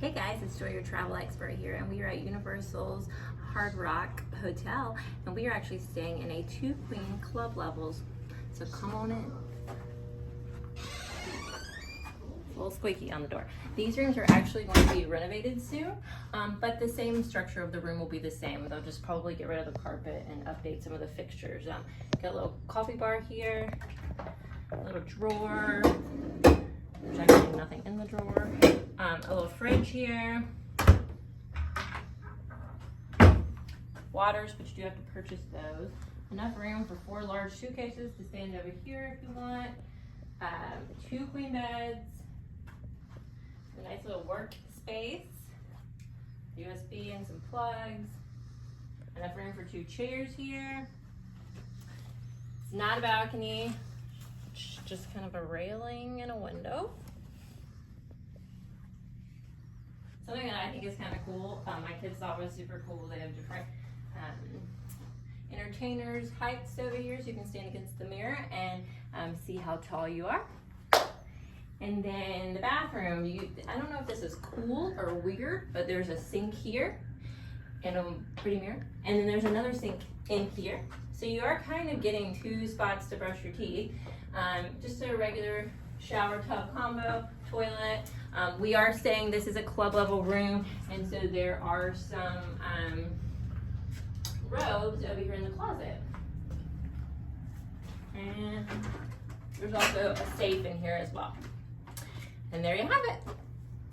Hey guys, it's Joy, your travel expert here, and we are at Universal's Hard Rock Hotel, and we are actually staying in a 2-queen club levels. So come on in. It's a little squeaky on the door. These rooms are actually going to be renovated soon, but the same structure of the room will be the same. They'll just probably get rid of the carpet and update some of the fixtures. Got a little coffee bar here, a little drawer. There's actually nothing in the drawer. A little fridge here. Waters, but you do have to purchase those. Enough room for 4 large suitcases to stand over here if you want. 2 queen beds. A nice little work space. USB and some plugs. Enough room for 2 chairs here. It's not a balcony. It's just kind of a railing and a window. Something that I think is kind of cool, my kids thought was super cool, they have different entertainers' heights over here, so you can stand against the mirror and see how tall you are. And then the bathroom, I don't know if this is cool or weird, but there's a sink here and a pretty mirror. And then there's another sink in here. So you are kind of getting 2 spots to brush your teeth. Just a regular shower tub combo, toilet. We are saying this is a club level room, and so there are some robes over here in the closet. And there's also a safe in here as well. And there you have it.